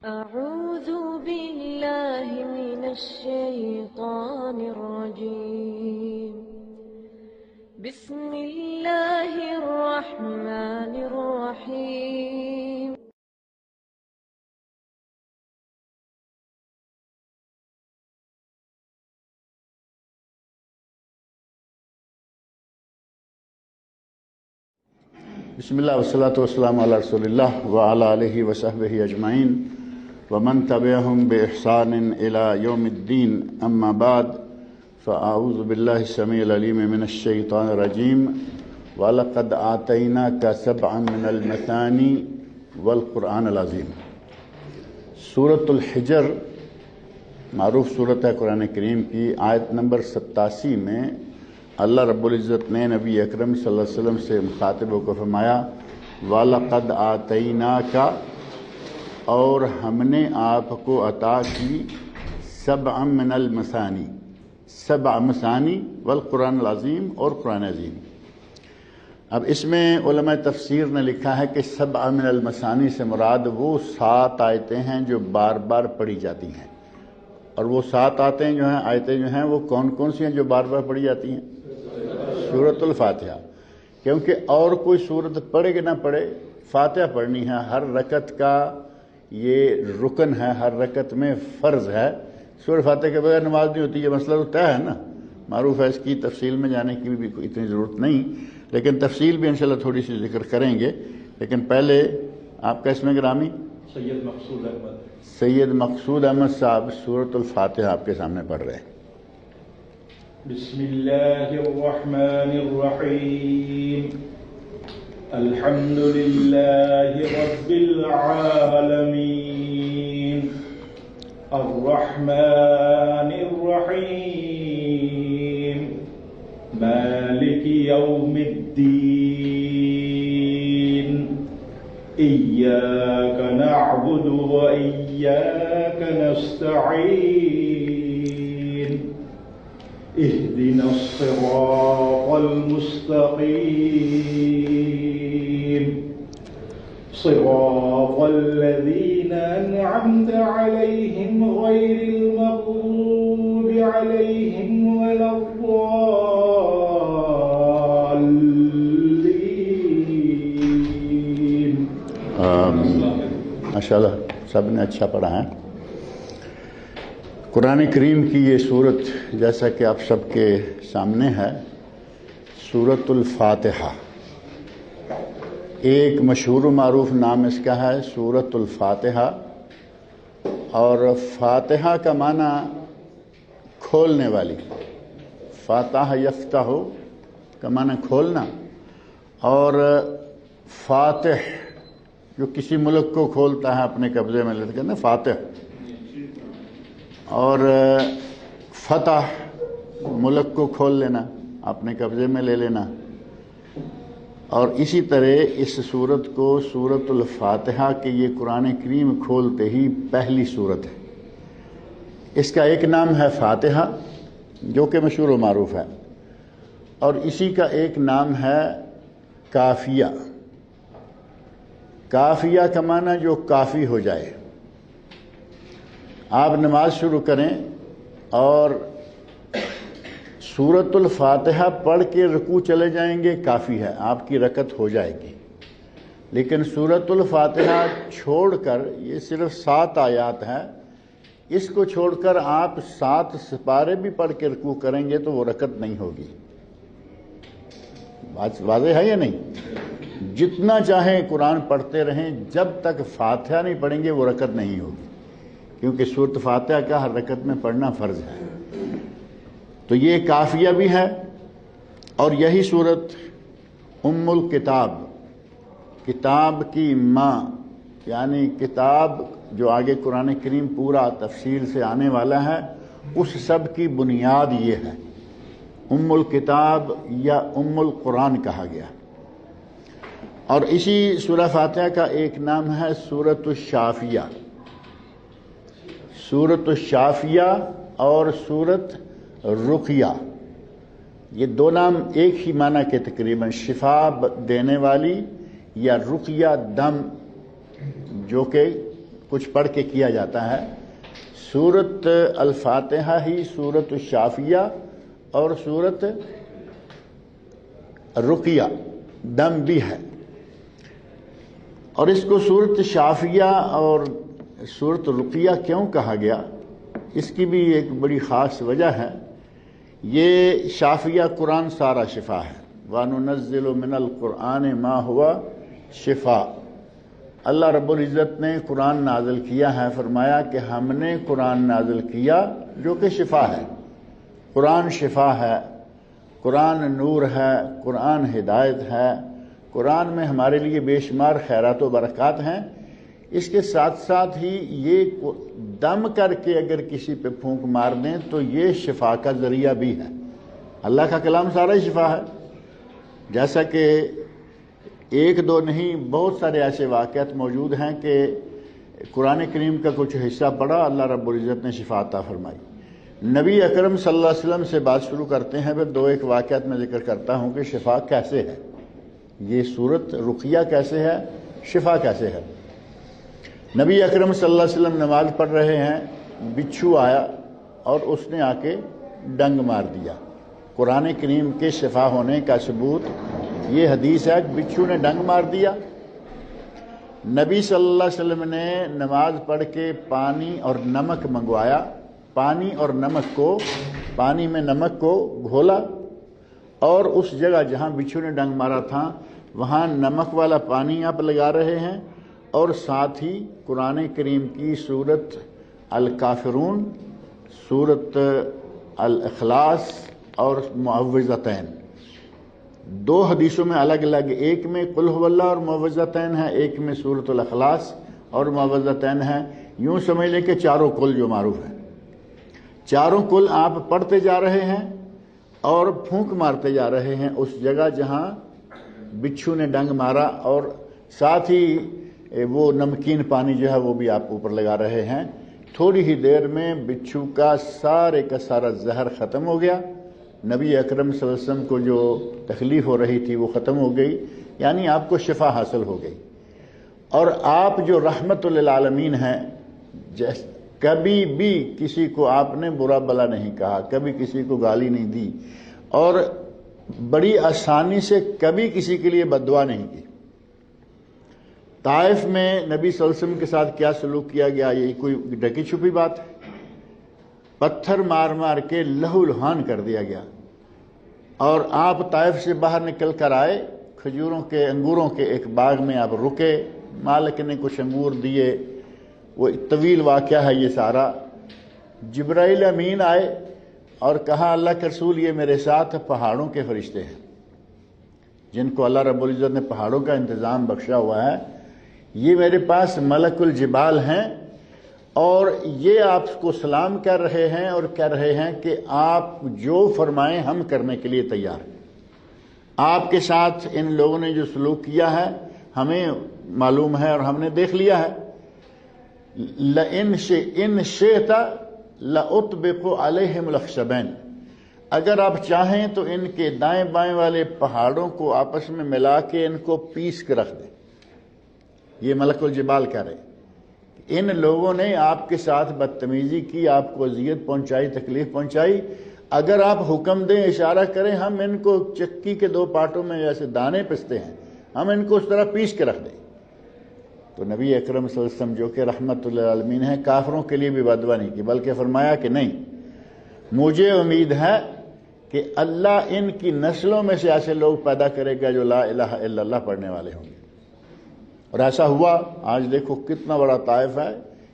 أعوذ بالله من الشيطان الرجيم. بسم الله الرحمن الرحيم. بسم اللہ والصلاة والسلام علی رسول اللہ وعلی آلہ وصحبہ اجمعین ومن تبعہم بإحسان إلی یوم الدین اما بعد فاعوذ باللہ السمیع العلیم من الشیطان الرجیم وَلَقَدْ آتَيْنَاكَ سَبْعًا مِنَ الْمَثَانِي وَالْقُرْآنِ العظیم۔ سورۃ الحجر معروف صورت ہے قرآن کریم کی، آیت نمبر 87 میں اللہ رب العزت نے نبی اکرم صلی اللہ علیہ وسلم سے مخاطبوں کو فرمایا وَلَقَدْ آتَيْنَاكَ، اور ہم نے آپ کو عطا کی سبعا من المثانی، سبع مثانی والقرآن العظیم، اور قرآن عظیم۔ اب اس میں علماء تفسیر نے لکھا ہے کہ سبع من المثانی سے مراد وہ 7 آیتیں ہیں جو بار بار پڑھی جاتی ہیں، اور وہ 7 آیتیں جو ہیں وہ کون کون سی ہیں جو بار بار پڑھی جاتی ہیں؟ سورۃ الفاتحہ، کیونکہ اور کوئی سورت پڑھے کہ نہ پڑھے فاتحہ پڑھنی ہے، ہر رکعت کا یہ رکن ہے، ہر رکعت میں فرض ہے۔ سورۃ فاتحہ کے بغیر نماز نہیں ہوتی، یہ مسئلہ تو طے ہے نا، معروف ہے، اس کی تفصیل میں جانے کی بھی اتنی ضرورت نہیں، لیکن تفصیل بھی انشاءاللہ تھوڑی سی ذکر کریں گے۔ لیکن پہلے آپ کا اسم گرامی؟ سید مقصود احمد۔ سید مقصود احمد صاحب سورۃ الفاتحہ آپ کے سامنے پڑھ رہے ہیں۔ بسم اللہ الرحمن الرحیم، الحمد للہ رب العالمین، الرحمن الرحیم، مالک یوم الدین، ایاک نعبد و ایاک نستعین، اهدنا الصراط المستقيم، صراط الذين أنعمت عليهم غير المغضوب عليهم ولا الضالين۔ ماشاءاللہ سب نے اچھا پڑھا ہے۔ قرآن کریم کی یہ صورت جیسا کہ آپ سب کے سامنے ہے، سورۃ الفاتحہ، ایک مشہور و معروف نام اس کا ہے سورۃ الفاتحہ، اور فاتحہ کا معنی کھولنے والی، فاتح یفتح کا معنی کھولنا، اور فاتح جو کسی ملک کو کھولتا ہے اپنے قبضے میں لیتے ہیں نا فاتح، اور فتح ملک کو کھول لینا، اپنے قبضے میں لے لینا، اور اسی طرح اس صورت کو سورۃ الفاتحہ کے یہ قرآن کریم کھولتے ہی پہلی صورت ہے۔ اس کا ایک نام ہے فاتحہ جو کہ مشہور و معروف ہے، اور اسی کا ایک نام ہے کافیہ۔ کافیہ کا معنی جو کافی ہو جائے۔ آپ نماز شروع کریں اور سورۃ الفاتحہ پڑھ کے رکوع چلے جائیں گے، کافی ہے، آپ کی رکعت ہو جائے گی۔ لیکن سورۃ الفاتحہ چھوڑ کر، یہ صرف 7 آیات ہیں، اس کو چھوڑ کر آپ 7 سپارے بھی پڑھ کے رکوع کریں گے تو وہ رکعت نہیں ہوگی۔ بات واضح ہے یا نہیں؟ جتنا چاہیں قرآن پڑھتے رہیں، جب تک فاتحہ نہیں پڑھیں گے وہ رکعت نہیں ہوگی، کیونکہ سورۃ فاتحہ کا ہر رکعت میں پڑھنا فرض ہے۔ تو یہ کافیہ بھی ہے، اور یہی صورت ام الکتاب، کتاب کی ماں، یعنی کتاب جو آگے قرآن کریم پورا تفصیل سے آنے والا ہے، اس سب کی بنیاد یہ ہے۔ ام الکتاب یا ام القرآن کہا گیا۔ اور اسی سورہ فاتحہ کا ایک نام ہے سورۃ الشافیہ، سورۃ الشافیہ اور سورۃ رقیہ، یہ دو نام ایک ہی معنی کے تقریباً، شفا دینے والی یا رقیہ دم، جو کہ کچھ پڑھ کے کیا جاتا ہے۔ سورت الفاتحہ ہی سورت الشافیہ اور سورت رقیہ دم بھی ہے، اور اس کو سورت شافیہ اور سورت رقیہ کیوں کہا گیا، اس کی بھی ایک بڑی خاص وجہ ہے۔ یہ شافیہ قرآن سارا شفا ہے، وَنُنَزِّلُ مِنَ الْقُرْآنِ مَا هُوَ شِفَاء۔ اللہ رب العزت نے قرآن نازل کیا ہے، فرمایا کہ ہم نے قرآن نازل کیا جو کہ شفا ہے۔ قرآن شفا ہے، قرآن نور ہے، قرآن ہدایت ہے، قرآن میں ہمارے لیے بے شمار خیرات و برکات ہیں۔ اس کے ساتھ ساتھ ہی یہ دم کر کے اگر کسی پہ پھونک مار دیں تو یہ شفا کا ذریعہ بھی ہے۔ اللہ کا کلام سارا ہی شفا ہے، جیسا کہ ایک دو نہیں بہت سارے ایسے واقعات موجود ہیں کہ قرآن کریم کا کچھ حصہ پڑھا، اللہ رب العزت نے شفا عطا فرمائی۔ نبی اکرم صلی اللہ علیہ وسلم سے بات شروع کرتے ہیں، پھر دو ایک واقعات میں ذکر کرتا ہوں کہ شفا کیسے ہے، یہ سورت رقیہ کیسے ہے، شفا کیسے ہے۔ نبی اکرم صلی اللہ علیہ وسلم نماز پڑھ رہے ہیں، بچھو آیا اور اس نے آ کے ڈنگ مار دیا۔ قرآن کریم کے شفا ہونے کا ثبوت یہ حدیث ہے کہ بچھو نے ڈنگ مار دیا۔ نبی صلی اللہ علیہ وسلم نے نماز پڑھ کے پانی اور نمک منگوایا، پانی اور نمک کو، پانی میں نمک کو گھولا اور اس جگہ جہاں بچھو نے ڈنگ مارا تھا وہاں نمک والا پانی آپ لگا رہے ہیں، اور ساتھ ہی قرآن کریم کی سورت الکافرون، سورت الاخلاص اور معوذتین، دو حدیثوں میں الگ الگ، ایک میں قل هو اللہ اور معوذتین ہے، ایک میں سورت الاخلاص اور معوذتین ہے۔ یوں سمجھ لیں کہ چاروں قل جو معروف ہیں، چاروں قل آپ پڑھتے جا رہے ہیں اور پھونک مارتے جا رہے ہیں اس جگہ جہاں بچھو نے ڈنگ مارا، اور ساتھ ہی وہ نمکین پانی جو ہے وہ بھی آپ اوپر لگا رہے ہیں۔ تھوڑی ہی دیر میں بچھو کا سارا زہر ختم ہو گیا، نبی اکرم صلی اللہ علیہ وسلم کو جو تکلیف ہو رہی تھی وہ ختم ہو گئی، یعنی آپ کو شفا حاصل ہو گئی۔ اور آپ جو رحمت للعالمین ہیں، کبھی بھی کسی کو آپ نے برا بلا نہیں کہا، کبھی کسی کو گالی نہیں دی، اور بڑی آسانی سے کبھی کسی کے لیے بد دعا نہیں کی۔ طائف میں نبی صلی اللہ علیہ وسلم کے ساتھ کیا سلوک کیا گیا، یہ کوئی ڈھکی چھپی بات ہے؟ پتھر مار مار کے لہو لہان کر دیا گیا، اور آپ طائف سے باہر نکل کر آئے، کھجوروں کے انگوروں کے ایک باغ میں آپ رکے، مالک نے کچھ انگور دیے، وہ طویل واقعہ ہے یہ سارا۔ جبرائیل امین آئے اور کہا اللہ کے رسول یہ میرے ساتھ پہاڑوں کے فرشتے ہیں، جن کو اللہ رب العزت نے پہاڑوں کا انتظام بخشا ہوا ہے، یہ میرے پاس ملک الجبال ہیں، اور یہ آپ کو سلام کر رہے ہیں اور کہہ رہے ہیں کہ آپ جو فرمائیں ہم کرنے کے لیے تیار ہیں۔ آپ کے ساتھ ان لوگوں نے جو سلوک کیا ہے ہمیں معلوم ہے اور ہم نے دیکھ لیا ہے۔ إِن شِئْتَ لَأُطْبِقُ عَلَيْهِمُ الْأَخْشَبَيْنِ، اگر آپ چاہیں تو ان کے دائیں بائیں والے پہاڑوں کو آپس میں ملا کے ان کو پیس کے رکھ دیں۔ یہ ملک الجبال کہہ رہے ہیں ان لوگوں نے آپ کے ساتھ بدتمیزی کی، آپ کو اذیت پہنچائی، تکلیف پہنچائی، اگر آپ حکم دیں، اشارہ کریں، ہم ان کو چکی کے دو پارٹوں میں جیسے دانے پستے ہیں ہم ان کو اس طرح پیس کے رکھ دیں۔ تو نبی اکرم صلی اللہ علیہ وسلم جو کہ رحمت للعالمین ہیں، کافروں کے لیے بھی بد دعا نہیں کی، بلکہ فرمایا کہ نہیں، مجھے امید ہے کہ اللہ ان کی نسلوں میں سے ایسے لوگ پیدا کرے گا جو لا الہ الا اللہ پڑھنے والے ہوں گے۔ اور ایسا ہوا۔ آج دیکھو کتنا بڑا طائف ہے،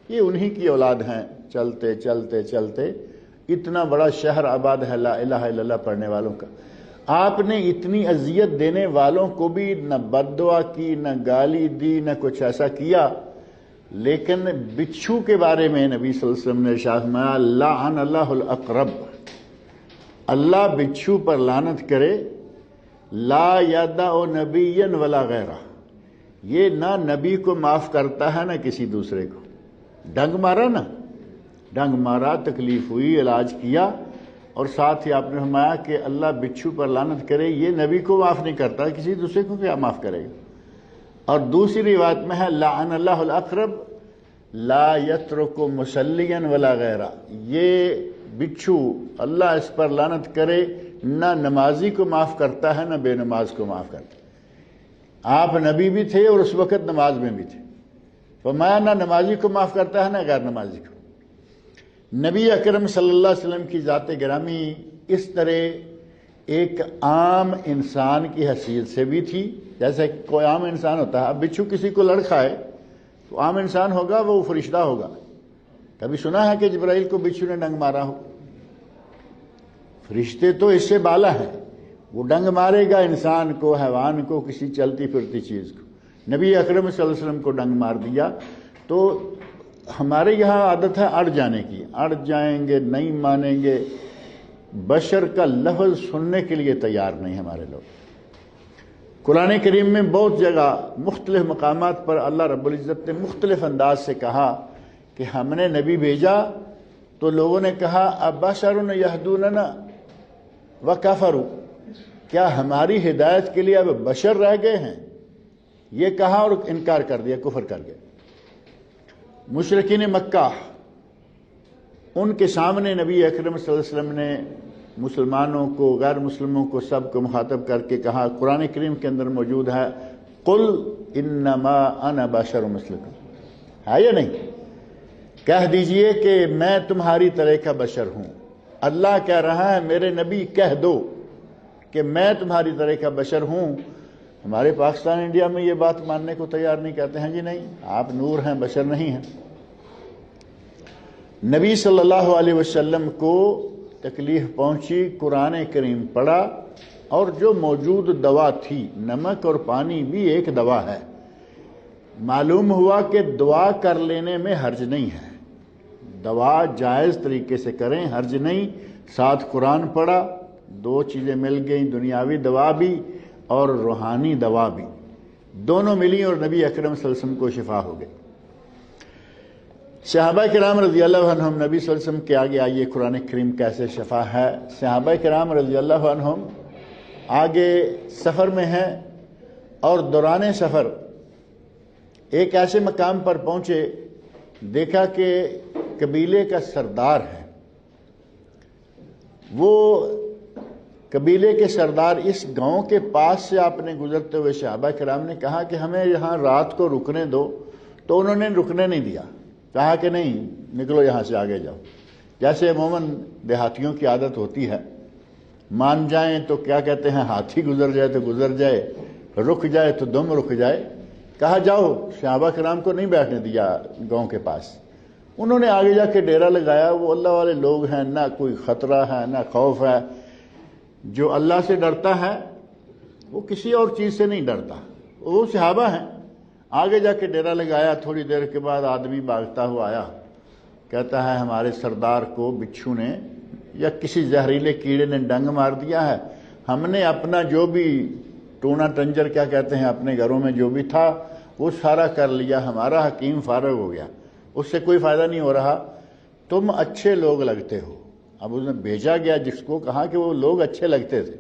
یہ انہی کی اولاد ہیں، چلتے چلتے چلتے اتنا بڑا شہر آباد ہے لا الہ الا اللہ پڑھنے والوں کا۔ آپ نے اتنی اذیت دینے والوں کو بھی نہ بد دعا کی، نہ گالی دی، نہ کچھ ایسا کیا، لیکن بچھو کے بارے میں نبی صلی اللہ علیہ وسلم نے ارشاد فرمایا لعن اللہ الاقرب، اللہ بچھو پر لعنت کرے، لا یدع نبیا ولا غیرہ، یہ نہ نبی کو معاف کرتا ہے نہ کسی دوسرے کو۔ ڈنگ مارا نا، ڈنگ مارا، تکلیف ہوئی، علاج کیا، اور ساتھ ہی آپ نے فرمایا کہ اللہ بچھو پر لعنت کرے، یہ نبی کو معاف نہیں کرتا، کسی دوسرے کو کیا معاف کرے گا۔ اور دوسری روایت میں ہے لعن اللہ الاقرب لا یترک مسلیا ولا غیرہ، یہ بچھو اللہ اس پر لعنت کرے نہ نمازی کو معاف کرتا ہے نہ بے نماز کو معاف کرتا ہے۔ آپ نبی بھی تھے اور اس وقت نماز میں بھی تھے، فرمایا نہ نمازی کو معاف کرتا ہے نہ غیر نمازی کو۔ نبی اکرم صلی اللہ علیہ وسلم کی ذات گرامی اس طرح ایک عام انسان کی حیثیت سے بھی تھی، جیسے کوئی عام انسان ہوتا ہے۔ اب بچھو کسی کو لڑ کھائے تو عام انسان ہوگا، وہ فرشتہ ہوگا۔ کبھی سنا ہے کہ جبرائیل کو بچھو نے ڈنگ مارا ہو؟ فرشتے تو اس سے بالا ہیں، وہ ڈنگ مارے گا انسان کو، حیوان کو، کسی چلتی پھرتی چیز کو۔ نبی اکرم صلی اللہ علیہ وسلم کو ڈنگ مار دیا تو ہمارے یہاں عادت ہے اڑ جانے کی، اڑ جائیں گے، نہیں مانیں گے، بشر کا لفظ سننے کے لیے تیار نہیں ہمارے لوگ۔ قرآن کریم میں بہت جگہ مختلف مقامات پر اللہ رب العزت نے مختلف انداز سے کہا کہ ہم نے نبی بھیجا تو لوگوں نے کہا ابشر یہدوننا وکفروا، کیا ہماری ہدایت کے لیے اب بشر رہ گئے ہیں؟ یہ کہا اور انکار کر دیا، کفر کر گئے۔ مشرکین مکہ، ان کے سامنے نبی اکرم صلی اللہ علیہ وسلم نے مسلمانوں کو، غیر مسلموں کو، سب کو مخاطب کر کے کہا، قرآن کریم کے اندر موجود ہے، قل انما انا بشر مثلکم، ہے یا نہیں؟ کہہ دیجئے کہ میں تمہاری طرح کا بشر ہوں۔ اللہ کہہ رہا ہے میرے نبی کہہ دو کہ میں تمہاری طرح کا بشر ہوں۔ ہمارے پاکستان انڈیا میں یہ بات ماننے کو تیار نہیں، کہتے ہیں جی نہیں، آپ نور ہیں، بشر نہیں ہیں۔ نبی صلی اللہ علیہ وسلم کو تکلیف پہنچی، قرآن کریم پڑھا، اور جو موجود دوا تھی، نمک اور پانی بھی ایک دوا ہے، معلوم ہوا کہ دعا کر لینے میں حرج نہیں ہے، دوا جائز طریقے سے کریں، حرج نہیں۔ ساتھ قرآن پڑھا، دو چیزیں مل گئیں، دنیاوی دوا بھی اور روحانی دوا بھی، دونوں ملی اور نبی اکرم صلی اللہ علیہ وسلم کو شفا ہو گئی۔ صحابہ کرام رضی اللہ عنہم، نبی صلی اللہ علیہ وسلم کے آگے آئیے قرآن کریم کیسے شفا ہے۔ صحابہ کرام رضی اللہ عنہم آگے سفر میں ہیں، اور دوران سفر ایک ایسے مقام پر پہنچے، دیکھا کہ قبیلے کا سردار ہے، وہ قبیلے کے سردار اس گاؤں کے پاس سے آپ نے گزرتے ہوئے صحابہ کرام نے کہا کہ ہمیں یہاں رات کو رکنے دو، تو انہوں نے رکنے نہیں دیا، کہا کہ نہیں، نکلو یہاں سے آگے جاؤ۔ جیسے عموماً دیہاتیوں کی عادت ہوتی ہے، مان جائیں تو کیا کہتے ہیں، ہاتھی گزر جائے تو گزر جائے، رک جائے تو دم رک جائے۔ کہا جاؤ، صحابہ کرام کو نہیں بیٹھنے دیا گاؤں کے پاس۔ انہوں نے آگے جا کے ڈیرا لگایا۔ وہ اللہ والے لوگ ہیں، نہ کوئی خطرہ ہے نہ خوف ہے۔ جو اللہ سے ڈرتا ہے وہ کسی اور چیز سے نہیں ڈرتا، وہ صحابہ ہیں۔ آگے جا کے ڈیرا لگایا، تھوڑی دیر کے بعد آدمی بھاگتا ہوا آیا، کہتا ہے ہمارے سردار کو بچھو نے یا کسی زہریلے کیڑے نے ڈنگ مار دیا ہے، ہم نے اپنا جو بھی ٹونا ٹنجر کیا کہتے ہیں اپنے گھروں میں جو بھی تھا وہ سارا کر لیا، ہمارا حکیم فارغ ہو گیا، اس سے کوئی فائدہ نہیں ہو رہا، تم اچھے لوگ لگتے ہو۔ اب اس نے بھیجا گیا جس کو، کہا کہ وہ لوگ اچھے لگتے تھے،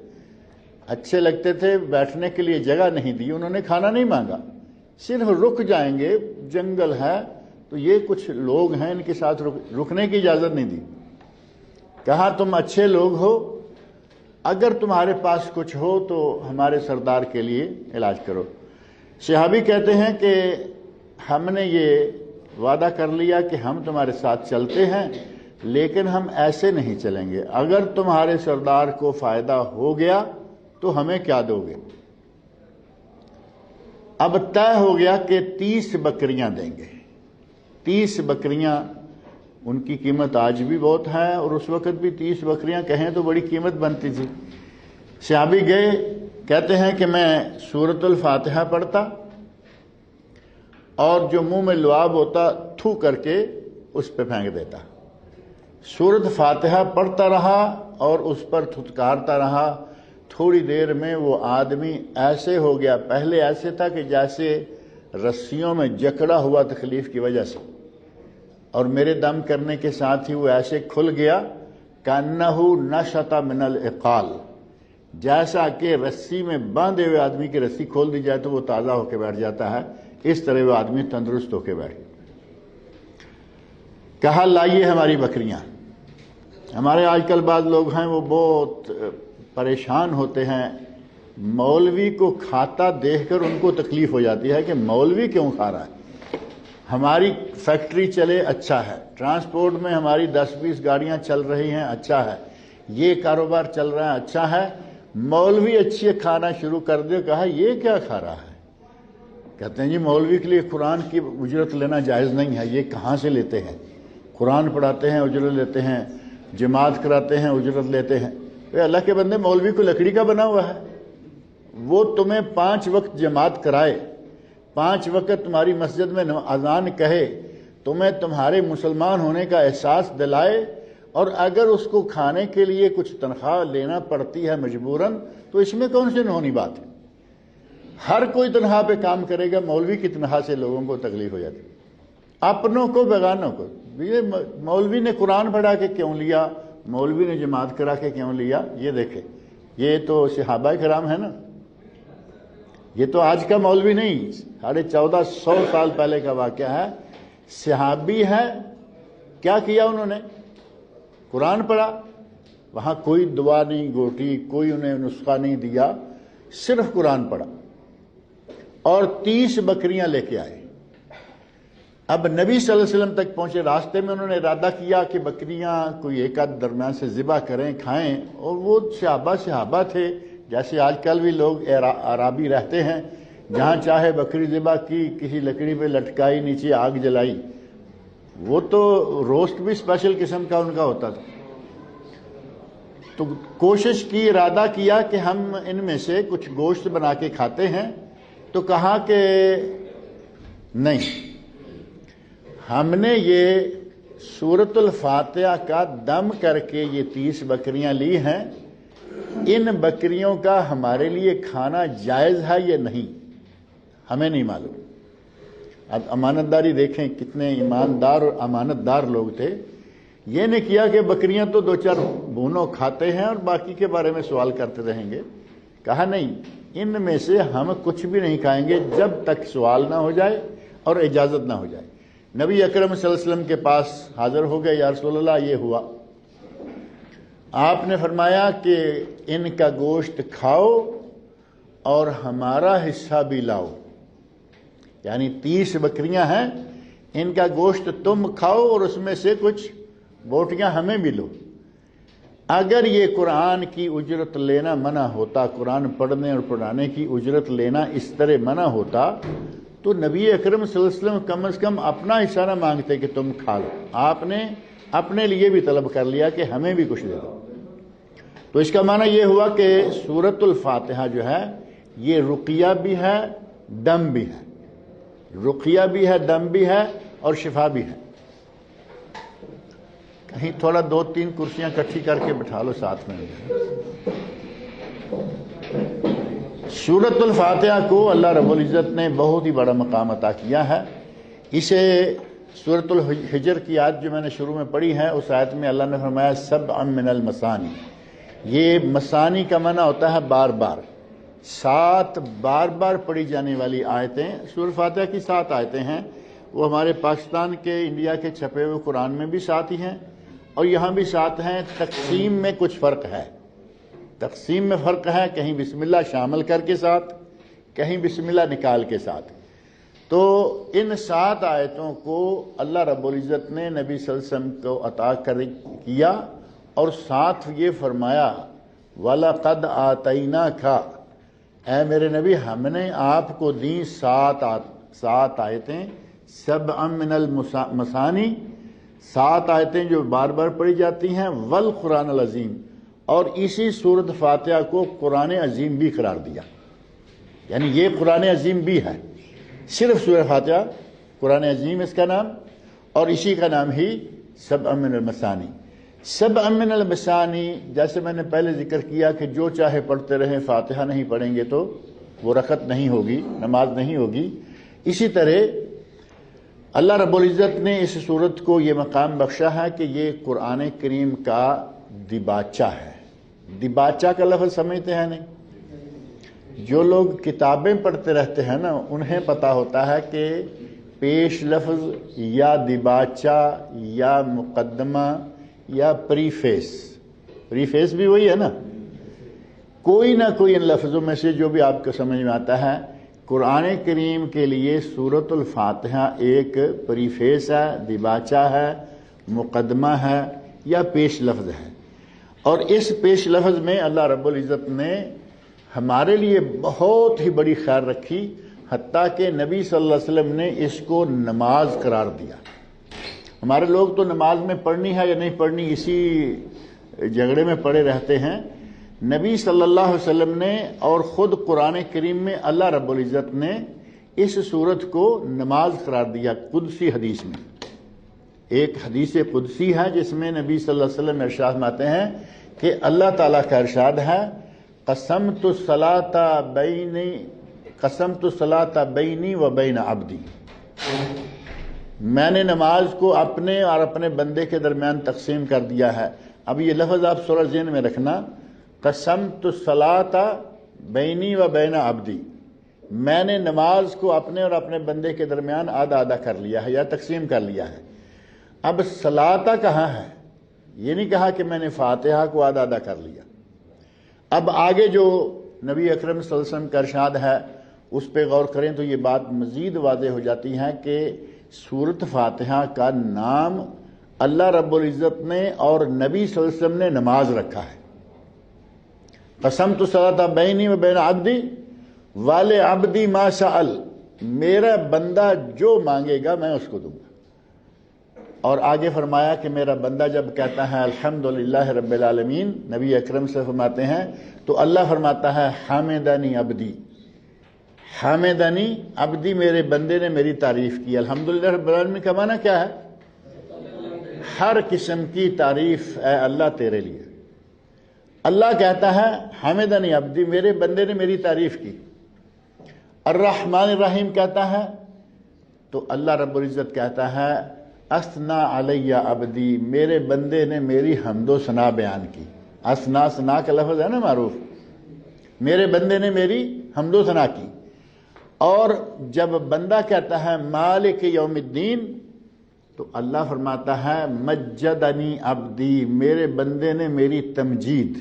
اچھے لگتے تھے، بیٹھنے کے لیے جگہ نہیں دی، انہوں نے کھانا نہیں مانگا، صرف رک جائیں گے، جنگل ہے تو یہ کچھ لوگ ہیں، ان کے ساتھ رکنے کی اجازت نہیں دی۔ کہا تم اچھے لوگ ہو، اگر تمہارے پاس کچھ ہو تو ہمارے سردار کے لیے علاج کرو۔ صحابی کہتے ہیں کہ ہم نے یہ وعدہ کر لیا کہ ہم تمہارے ساتھ چلتے ہیں، لیکن ہم ایسے نہیں چلیں گے، اگر تمہارے سردار کو فائدہ ہو گیا تو ہمیں کیا دو گے؟ اب طے ہو گیا کہ 30 بکریاں دیں گے۔ 30 بکریاں، ان کی قیمت آج بھی بہت ہے، اور اس وقت بھی 30 بکریاں کہیں تو بڑی قیمت بنتی تھی۔ صحابی گئے، کہتے ہیں کہ میں سورۃ الفاتحہ پڑھتا، اور جو منہ میں لعاب ہوتا تھو کر کے اس پہ پھینک دیتا۔ سورۃ فاتحہ پڑھتا رہا اور اس پر تھتکارتا رہا۔ تھوڑی دیر میں وہ آدمی ایسے ہو گیا، پہلے ایسے تھا کہ جیسے رسیوں میں جکڑا ہوا تکلیف کی وجہ سے، اور میرے دم کرنے کے ساتھ ہی وہ ایسے کھل گیا کأنہ نشط من العقال، جیسا کہ رسی میں باندھے ہوئے آدمی کی رسی کھول دی جائے تو وہ تازہ ہو کے بیٹھ جاتا ہے، اس طرح وہ آدمی تندرست ہو کے بیٹھ گیا۔ کہا لائیے ہماری بکریاں۔ ہمارے آج کل بعض لوگ ہیں وہ بہت پریشان ہوتے ہیں، مولوی کو کھاتا دیکھ کر ان کو تکلیف ہو جاتی ہے کہ مولوی کیوں کھا رہا ہے۔ ہماری فیکٹری چلے اچھا ہے، ٹرانسپورٹ میں ہماری 10-20 گاڑیاں چل رہی ہیں اچھا ہے، یہ کاروبار چل رہا ہے اچھا ہے، مولوی اچھی کھانا شروع کر دے، کہا یہ کیا کھا رہا ہے؟ کہتے ہیں جی مولوی کے لیے قرآن کی اجرت لینا جائز نہیں ہے۔ یہ کہاں سے لیتے ہیں؟ قرآن پڑھاتے ہیں اجرت لیتے ہیں، جماعت کراتے ہیں اجرت لیتے ہیں۔ اللہ کے بندے، مولوی کو لکڑی کا بنا ہوا ہے، وہ تمہیں 5 وقت جماعت کرائے، 5 وقت تمہاری مسجد میں اذان کہے، تمہیں تمہارے مسلمان ہونے کا احساس دلائے، اور اگر اس کو کھانے کے لیے کچھ تنخواہ لینا پڑتی ہے مجبوراً، تو اس میں کون سی نہونی بات ہے؟ ہر کوئی تنخواہ پہ کام کرے گا، مولوی کی تنخواہ سے لوگوں کو تکلیف ہو جاتی ہے، اپنوں کو بیگانوں کو۔ یہ مولوی نے قرآن پڑھا کے کیوں لیا، مولوی نے جماعت کرا کے کیوں لیا؟ یہ دیکھیں، یہ تو صحابہ کرام ہے نا، یہ تو آج کا مولوی نہیں، 1450 سال پہلے کا واقعہ ہے۔ صحابی ہے، کیا کیا انہوں نے؟ قرآن پڑھا، وہاں کوئی دعا نہیں گوٹی، کوئی انہیں نسخہ نہیں دیا، صرف قرآن پڑھا، اور 30 بکریاں لے کے آئے۔ اب نبی صلی اللہ علیہ وسلم تک پہنچے، راستے میں انہوں نے ارادہ کیا کہ بکریاں کوئی ایک آدھ درمیان سے ذبح کریں، کھائیں، اور وہ صحابہ تھے، جیسے آج کل بھی لوگ عرابی رہتے ہیں، جہاں چاہے بکری ذبح کی، کسی لکڑی پہ لٹکائی، نیچے آگ جلائی، وہ تو روسٹ بھی اسپیشل قسم کا ان کا ہوتا تھا۔ تو کوشش کی، ارادہ کیا کہ ہم ان میں سے کچھ گوشت بنا کے کھاتے ہیں، تو کہا کہ نہیں، ہم نے یہ سورۃ الفاتحہ کا دم کر کے یہ 30 بکریاں لی ہیں، ان بکریوں کا ہمارے لیے کھانا جائز ہے یا نہیں، ہمیں نہیں معلوم۔ اب امانت داری دیکھیں، کتنے ایماندار اور امانت دار لوگ تھے۔ یہ نہیں کیا کہ بکریاں تو 2-4 بھونوں کھاتے ہیں اور باقی کے بارے میں سوال کرتے رہیں گے۔ کہا نہیں، ان میں سے ہم کچھ بھی نہیں کھائیں گے جب تک سوال نہ ہو جائے اور اجازت نہ ہو جائے۔ نبی اکرم صلی اللہ علیہ وسلم کے پاس حاضر ہو گئے، یا رسول اللہ یہ ہوا۔ آپ نے فرمایا کہ ان کا گوشت کھاؤ اور ہمارا حصہ بھی لاؤ، یعنی 30 بکریاں ہیں، ان کا گوشت تم کھاؤ اور اس میں سے کچھ بوٹیاں ہمیں بھی لو۔ اگر یہ قرآن کی اجرت لینا منع ہوتا، قرآن پڑھنے اور پڑھانے کی اجرت لینا اس طرح منع ہوتا، تو نبی اکرم صلی اللہ علیہ وسلم کم از کم اپنا حصہ نہ مانگتے کہ تم کھا لو، آپ نے اپنے لیے بھی طلب کر لیا کہ ہمیں بھی کچھ دے دو۔ تو اس کا معنی یہ ہوا کہ سورۃ الفاتحہ جو ہے یہ رقیہ بھی ہے، دم بھی ہے، رقیہ بھی ہے، دم بھی ہے، اور شفا بھی ہے۔ کہیں تھوڑا 2-3 کرسیاں کٹھی کر کے بٹھا لو ساتھ میں۔ سورۃ الفاتحہ کو اللہ رب العزت نے بہت ہی بڑا مقام عطا کیا ہے۔ اسے سورۃ الحجر کی آیت جو میں نے شروع میں پڑھی ہے، اس آیت میں اللہ نے فرمایا سبع من المثانی۔ یہ مثانی کا معنی ہوتا ہے بار بار، 7 بار بار پڑھی جانے والی آیتیں۔ سورۃ الفاتحہ کی 7 آیتیں ہیں، وہ ہمارے پاکستان کے، انڈیا کے چھپے ہوئے قرآن میں بھی 7 ہی ہیں، اور یہاں بھی 7 ہیں۔ تقسیم میں کچھ فرق ہے، تقسیم میں فرق ہے، کہیں بسم اللہ شامل کر کے 7، کہیں بسم اللہ نکال کے 7۔ تو ان 7 آیتوں کو اللہ رب العزت نے نبی صلی اللہ علیہ وسلم کو عطا کیا، اور ساتھ یہ فرمایا وَلَقَدْ آتَيْنَاكَ، اے میرے نبی ہم نے آپ کو دیں 7 آیتیں، سبع من المثانی، 7 آیتیں جو بار بار پڑھی جاتی ہیں، والقرآن العظیم، اور اسی سورۃ فاتحہ کو قرآن عظیم بھی قرار دیا، یعنی یہ قرآن عظیم بھی ہے، صرف سورۃ فاتحہ قرآن عظیم اس کا نام، اور اسی کا نام ہی سبع من المثانی۔ سبع من المثانی، جیسے میں نے پہلے ذکر کیا کہ جو چاہے پڑھتے رہیں، فاتحہ نہیں پڑھیں گے تو وہ رکعت نہیں ہوگی، نماز نہیں ہوگی۔ اسی طرح اللہ رب العزت نے اس سورت کو یہ مقام بخشا ہے کہ یہ قرآن کریم کا دیباچہ ہے۔ دیباچہ کا لفظ سمجھتے ہیں نہیں؟ جو لوگ کتابیں پڑھتے رہتے ہیں نا، انہیں پتہ ہوتا ہے کہ پیش لفظ یا دباچہ یا مقدمہ یا پریفیس. پریفیس بھی وہی ہے نا. کوئی نہ کوئی ان لفظوں میں سے جو بھی آپ کو سمجھ میں آتا ہے. قرآن کریم کے لیے سورۃ الفاتحہ ایک پریفیس ہے، دباچہ ہے، مقدمہ ہے یا پیش لفظ ہے. اور اس پیش لفظ میں اللہ رب العزت نے ہمارے لیے بہت ہی بڑی خیر رکھی، حتیٰ کہ نبی صلی اللہ علیہ وسلم نے اس کو نماز قرار دیا. ہمارے لوگ تو نماز میں پڑھنی ہے یا نہیں پڑھنی اسی جھگڑے میں پڑے رہتے ہیں. نبی صلی اللہ علیہ وسلم نے اور خود قرآن کریم میں اللہ رب العزت نے اس صورت کو نماز قرار دیا. قدسی حدیث میں ایک حدیث قدسی ہے جس میں نبی صلی اللہ علیہ وسلم ارشاد فرماتے ہیں کہ اللہ تعالیٰ کا ارشاد ہے قسمت الصلاۃ بینی و بین عبدی. میں نے نماز کو اپنے اور اپنے بندے کے درمیان تقسیم کر دیا ہے. اب یہ لفظ آپ سورہ ذہن میں رکھنا، قسمت الصلاۃ بینی و بین عبدی. میں نے نماز کو اپنے اور اپنے بندے کے درمیان آدھا کر لیا ہے یا تقسیم کر لیا ہے. اب صلاۃ کہاں ہے؟ یہ نہیں کہا کہ میں نے فاتحہ کو آدھا کر لیا. اب آگے جو نبی اکرم صلی اللہ علیہ وسلم کا ارشاد ہے اس پہ غور کریں تو یہ بات مزید واضح ہو جاتی ہے کہ سورۃ فاتحہ کا نام اللہ رب العزت نے اور نبی صلی اللہ علیہ وسلم نے نماز رکھا ہے. قسمت الصلاۃ بینی و بین عبدی ولعبدی ما سأل. میرا بندہ جو مانگے گا میں اس کو دوں گا. اور آگے فرمایا کہ میرا بندہ جب کہتا ہے الحمدللہ رب العالمین، نبی اکرم سے فرماتے ہیں تو اللہ فرماتا ہے حامدنی عبدی. حامدنی عبدی، میرے بندے نے میری تعریف کی. الحمدللہ رب العالمین کا معنی کیا ہے؟ ہر قسم کی تعریف اے اللہ تیرے لیے. اللہ کہتا ہے حامدنی عبدی، میرے بندے نے میری تعریف کی. الرحمن الرحیم کہتا ہے تو اللہ رب العزت کہتا ہے اثنا علی عبدی، میرے بندے نے میری حمد و ثنا بیان کی. ثنا کا لفظ ہے نا معروف. میرے بندے نے میری حمد و ثنا کی. اور جب بندہ کہتا ہے مالک یوم الدین تو اللہ فرماتا ہے مجدنی عبدی، میرے بندے نے میری تمجید،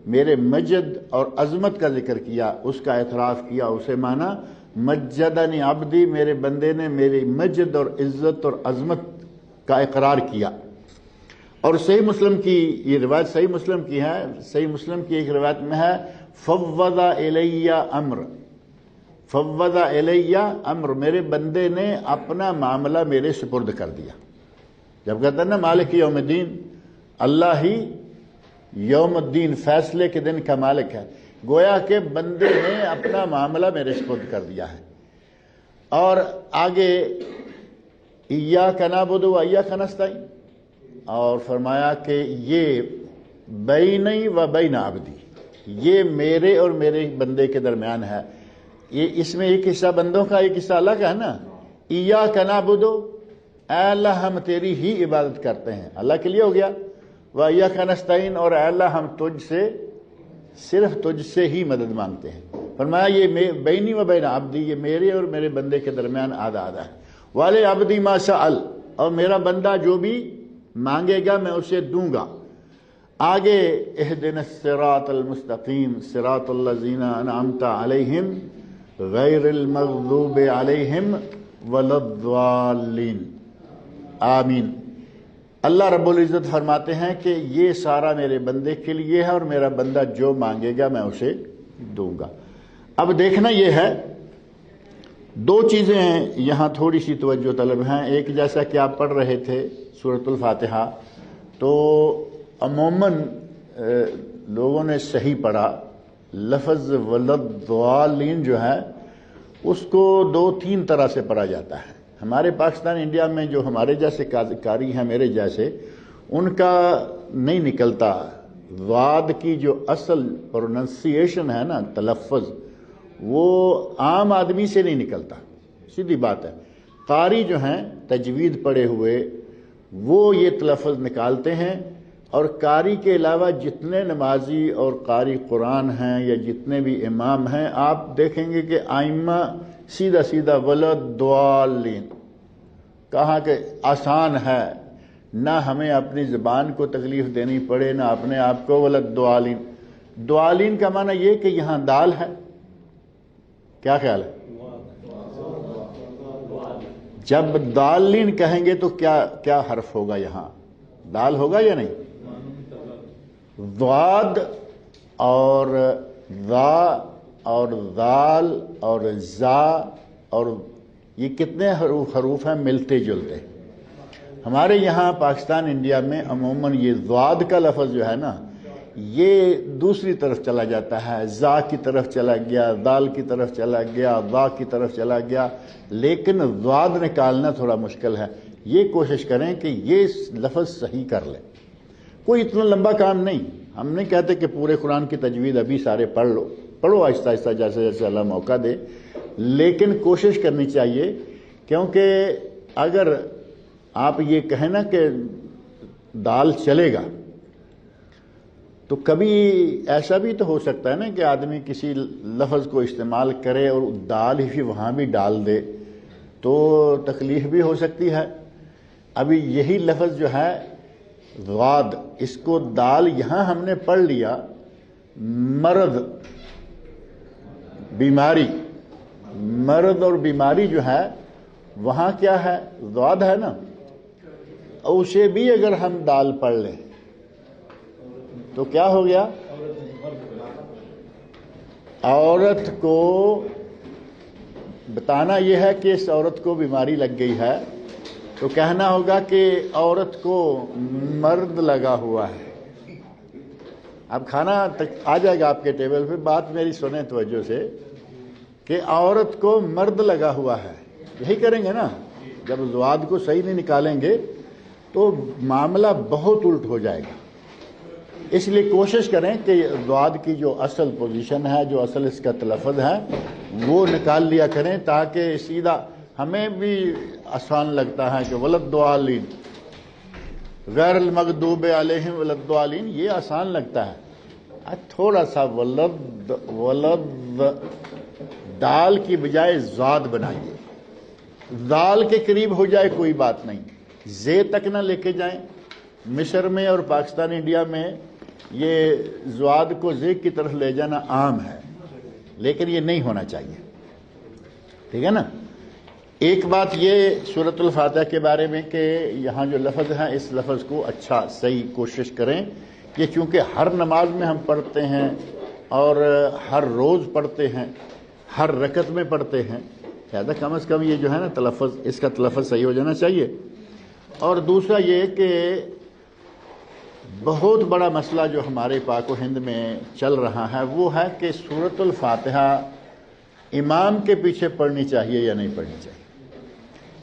میرے مجد اور عظمت کا ذکر کیا، اس کا اعتراف کیا. اسے مانا مجدنی عبدی، میرے بندے نے میری مجد اور عزت اور عظمت کا اقرار کیا. اور صحیح مسلم کی یہ روایت صحیح مسلم کی ہے. صحیح مسلم کی ایک روایت میں ہے فوض الی امر، فوض الی امر، میرے بندے نے اپنا معاملہ میرے سپرد کر دیا. جب کہتا ہے نا مالک یوم الدین، اللہ ہی یوم الدین فیصلے کے دن کا مالک ہے، گویا کہ بندے نے اپنا معاملہ میرے سپرد کر دیا ہے. اور آگے ایاک نعبد و ایاک نستعین، اور فرمایا کہ یہ بینی و بین عبدی، یہ میرے اور میرے بندے کے درمیان ہے. یہ اس میں ایک حصہ بندوں کا ایک حصہ اللہ کا ہے نا. ایاک نعبد، اے اللہ ہم تیری ہی عبادت کرتے ہیں، اللہ کے لیے ہو گیا. و ایاک نستعین، اور اے اللہ ہم صرف تجھ سے ہی مدد مانگتے ہیں. فرمایا یہ بینی و بین عبدی، یہ میرے اور میرے بندے کے درمیان آدھا ہے. والے عبدی ما سأل، اور میرا بندہ جو بھی مانگے گا میں اسے دوں گا. آگے اہدنا الصراط المستقیم صراط الذین انعمت علیہم غیر المغضوب علیہم ولا الضالین آمین. اللہ رب العزت فرماتے ہیں کہ یہ سارا میرے بندے کے لیے ہے اور میرا بندہ جو مانگے گا میں اسے دوں گا. اب دیکھنا یہ ہے دو چیزیں ہیں یہاں تھوڑی سی توجہ طلب ہیں. ایک جیسا کہ آپ پڑھ رہے تھے سورۃ الفاتحہ تو عموماً لوگوں نے صحیح پڑھا. لفظ ولضالین جو ہے اس کو دو تین طرح سے پڑھا جاتا ہے. ہمارے پاکستان انڈیا میں جو ہمارے جیسے قاری ہیں میرے جیسے ان کا نہیں نکلتا. واد کی جو اصل پروننسیشن ہے نا تلفظ وہ عام آدمی سے نہیں نکلتا، سیدھی بات ہے. قاری جو ہیں تجوید پڑھے ہوئے وہ یہ تلفظ نکالتے ہیں. اور قاری کے علاوہ جتنے نمازی اور قاری قرآن ہیں یا جتنے بھی امام ہیں آپ دیکھیں گے کہ آئمہ سیدھا سیدھا ولدالین، کہا کہ آسان ہے، نہ ہمیں اپنی زبان کو تکلیف دینی پڑے نہ اپنے آپ کو۔ ولدالین، دوالین کا معنی یہ کہ یہاں دال ہے، کیا خیال ہے؟ جب دالین کہیں گے تو کیا حرف ہوگا؟ یہاں دال ہوگا یا نہیں؟ ضاد اور ذا اور ذال اور زا، اور یہ کتنے حروف ہیں ملتے جلتے؟ ہمارے یہاں پاکستان انڈیا میں عموماً یہ ضاد کا لفظ جو ہے نا، یہ دوسری طرف چلا جاتا ہے، زا کی طرف چلا گیا، دال کی طرف چلا گیا، ذا کی طرف چلا گیا، لیکن ضاد نکالنا تھوڑا مشکل ہے۔ یہ کوشش کریں کہ یہ لفظ صحیح کر لیں، کوئی اتنا لمبا کام نہیں۔ ہم نہیں کہتے کہ پورے قرآن کی تجوید ابھی سارے پڑھ لو، پڑھو آہستہ آہستہ جیسے جیسے اللہ موقع دے، لیکن کوشش کرنی چاہیے، کیونکہ اگر آپ یہ کہیں نا کہ دال چلے گا، تو کبھی ایسا بھی تو ہو سکتا ہے نا کہ آدمی کسی لفظ کو استعمال کرے اور دال ہی وہاں بھی ڈال دے، تو تکلیف بھی ہو سکتی ہے۔ ابھی یہی لفظ جو ہے ضاد، اس کو دال یہاں ہم نے پڑھ لیا، مرض بیماری، مرض اور بیماری جو ہے وہاں کیا ہے؟ ضاد ہے نا، اسے بھی اگر ہم دال پڑھ لیں تو کیا ہو گیا؟ عورت کو بتانا یہ ہے کہ اس عورت کو بیماری لگ گئی ہے، تو کہنا ہوگا کہ عورت کو مرد لگا ہوا ہے۔ اب کھانا آ جائے گا آپ کے ٹیبل پہ، بات میری سنیں توجہ سے، کہ عورت کو مرد لگا ہوا ہے، یہی کریں گے نا۔ جب ضاد کو صحیح نہیں نکالیں گے تو معاملہ بہت الٹ ہو جائے گا۔ اس لیے کوشش کریں کہ ضاد کی جو اصل پوزیشن ہے، جو اصل اس کا تلفظ ہے، وہ نکال لیا کریں، تاکہ سیدھا ہمیں بھی آسان لگتا ہے کہ ولدالین، غیر المغضوب علیہم ولدالین، یہ آسان لگتا ہے۔ تھوڑا سا ولد دال کی بجائے ضاد بنائیے، دال کے قریب ہو جائے کوئی بات نہیں، زے تک نہ لے کے جائیں۔ مصر میں اور پاکستان انڈیا میں یہ ضاد کو زے کی طرف لے جانا عام ہے، لیکن یہ نہیں ہونا چاہیے، ٹھیک ہے نا۔ ایک بات یہ سورۃ الفاتحہ کے بارے میں کہ یہاں جو لفظ ہے، اس لفظ کو اچھا صحیح کوشش کریں، یہ چونکہ ہر نماز میں ہم پڑھتے ہیں اور ہر روز پڑھتے ہیں، ہر رکعت میں پڑھتے ہیں، لہذا کم از کم یہ جو ہے نا تلفظ، اس کا تلفظ صحیح ہو جانا چاہیے۔ اور دوسرا یہ کہ بہت بڑا مسئلہ جو ہمارے پاک و ہند میں چل رہا ہے وہ ہے کہ سورۃ الفاتحہ امام کے پیچھے پڑھنی چاہیے یا نہیں پڑھنی چاہیے۔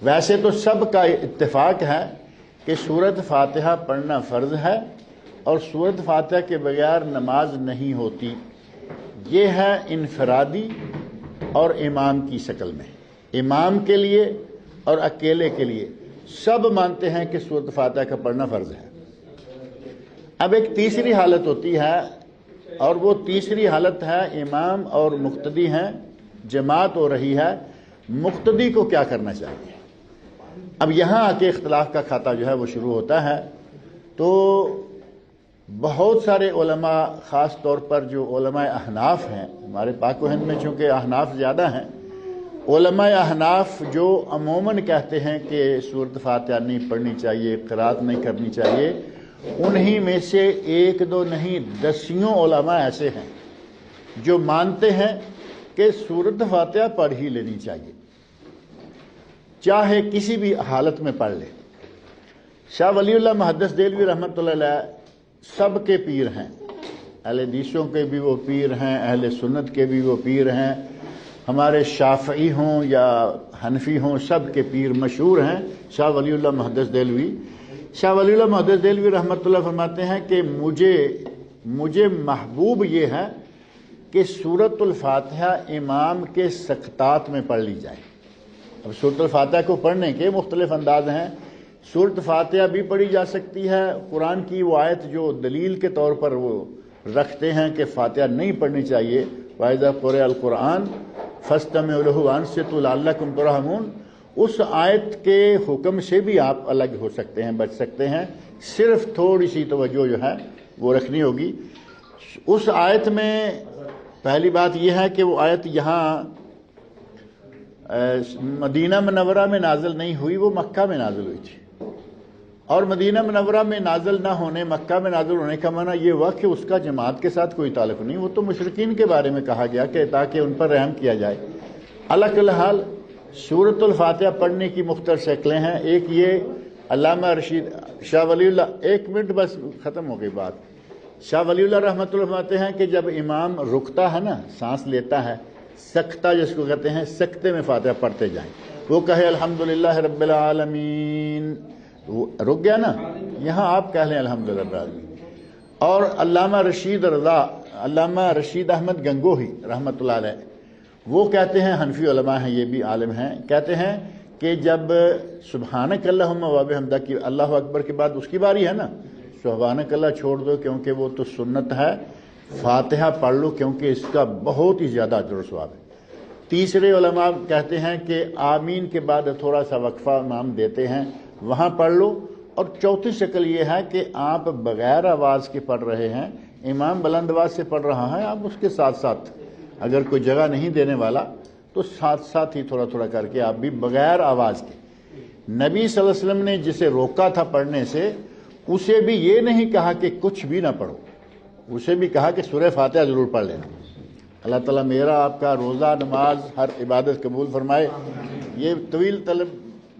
ویسے تو سب کا اتفاق ہے کہ سورۃ فاتحہ پڑھنا فرض ہے اور سورۃ فاتحہ کے بغیر نماز نہیں ہوتی، یہ ہے انفرادی اور امام کی شکل میں، امام کے لیے اور اکیلے کے لیے سب مانتے ہیں کہ سورۃ فاتحہ کا پڑھنا فرض ہے۔ اب ایک تیسری حالت ہوتی ہے، اور وہ تیسری حالت ہے امام اور مقتدی ہیں، جماعت ہو رہی ہے، مقتدی کو کیا کرنا چاہیے۔ اب یہاں آ کے اختلاف کا کھاتا جو ہے وہ شروع ہوتا ہے۔ تو بہت سارے علماء، خاص طور پر جو علماء احناف ہیں، ہمارے پاک و ہند میں چونکہ احناف زیادہ ہیں، علماء احناف جو عموماً کہتے ہیں کہ سورۃ فاتحہ نہیں پڑھنی چاہیے، قرات نہیں کرنی چاہیے، انہی میں سے ایک دو نہیں دسیوں علماء ایسے ہیں جو مانتے ہیں کہ سورۃ فاتحہ پڑھ ہی لینی چاہیے، چاہے کسی بھی حالت میں پڑھ لے۔ شاہ ولی اللہ محدث دہلوی رحمۃ اللہ علیہ سب کے پیر ہیں، اہل حدیثوں کے بھی وہ پیر ہیں، اہل سنت کے بھی وہ پیر ہیں، ہمارے شافعی ہوں یا حنفی ہوں، سب کے پیر مشہور ہیں شاہ ولی اللہ محدث دہلوی۔ شاہ ولی اللہ محدث دہلوی رحمۃ اللہ فرماتے ہیں کہ مجھے محبوب یہ ہے کہ سورۃ الفاتحہ امام کے سکتات میں پڑھ لی جائے۔ اب سورۃ الفاتحہ کو پڑھنے کے مختلف انداز ہیں، سورۃ فاتحہ بھی پڑھی جا سکتی ہے، قرآن کی وہ آیت جو دلیل کے طور پر وہ رکھتے ہیں کہ فاتحہ نہیں پڑھنی چاہیے، وَإِذَا قُرِئَ الْقُرْآنُ فاستمعوا له وانصتوا لعلکم ترحمون، اس آیت کے حکم سے بھی آپ الگ ہو سکتے ہیں، بچ سکتے ہیں، صرف تھوڑی سی توجہ جو ہے وہ رکھنی ہوگی۔ اس آیت میں پہلی بات یہ ہے کہ وہ آیت یہاں مدینہ منورہ میں نازل نہیں ہوئی، وہ مکہ میں نازل ہوئی تھی، اور مدینہ منورہ میں نازل نہ ہونے، مکہ میں نازل ہونے کا معنی یہ ہوا کہ اس کا جماعت کے ساتھ کوئی تعلق نہیں، وہ تو مشرکین کے بارے میں کہا گیا کہ تاکہ ان پر رحم کیا جائے۔ علی کل حال سورۃ الفاتحہ پڑھنے کی مختلف شکلیں ہیں۔ ایک یہ علامہ رشید شاہ ولی اللہ، ایک منٹ بس ختم ہو گئی بات، شاہ ولی اللہ رحمۃ اللہ فرماتے ہیں کہ جب امام رکتا ہے نا، سانس لیتا ہے، سکتہ جس کو کہتے ہیں، سکتے میں فاتحہ پڑھتے جائیں، وہ کہے الحمدللہ رب العالمین، وہ رک گیا نا، یہاں آپ کہہ لیں الحمدللہ رب العالمین۔ اور علامہ رشید احمد گنگوہی رحمۃ اللہ علیہ، وہ کہتے ہیں، حنفی علماء ہیں، یہ بھی عالم ہیں، کہتے ہیں کہ جب سبحانک اللہم و بحمدک کی اللہ اکبر کے بعد اس کی باری ہے نا، سبحانک اللہ چھوڑ دو کیونکہ وہ تو سنت ہے، فاتحہ پڑھ لو کیونکہ اس کا بہت ہی زیادہ اجر و ثواب ہے۔ تیسرے علماء کہتے ہیں کہ آمین کے بعد تھوڑا سا وقفہ امام دیتے ہیں، وہاں پڑھ لو۔ اور چوتھی شکل یہ ہے کہ آپ بغیر آواز کے پڑھ رہے ہیں، امام بلند آواز سے پڑھ رہا ہے، آپ اس کے ساتھ ساتھ، اگر کوئی جگہ نہیں دینے والا تو ساتھ ساتھ ہی تھوڑا تھوڑا کر کے آپ بھی بغیر آواز کے۔ نبی صلی اللہ علیہ وسلم نے جسے روکا تھا پڑھنے سے، اسے بھی یہ نہیں کہا کہ کچھ بھی نہ پڑھو، اسے بھی کہا کہ سورہ فاتحہ ضرور پڑھ لینا۔ اللہ تعالیٰ میرا آپ کا روزہ، نماز، ہر عبادت قبول فرمائے۔ یہ طویل طلب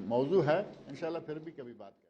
موضوع ہے، انشاءاللہ پھر بھی کبھی بات کریں۔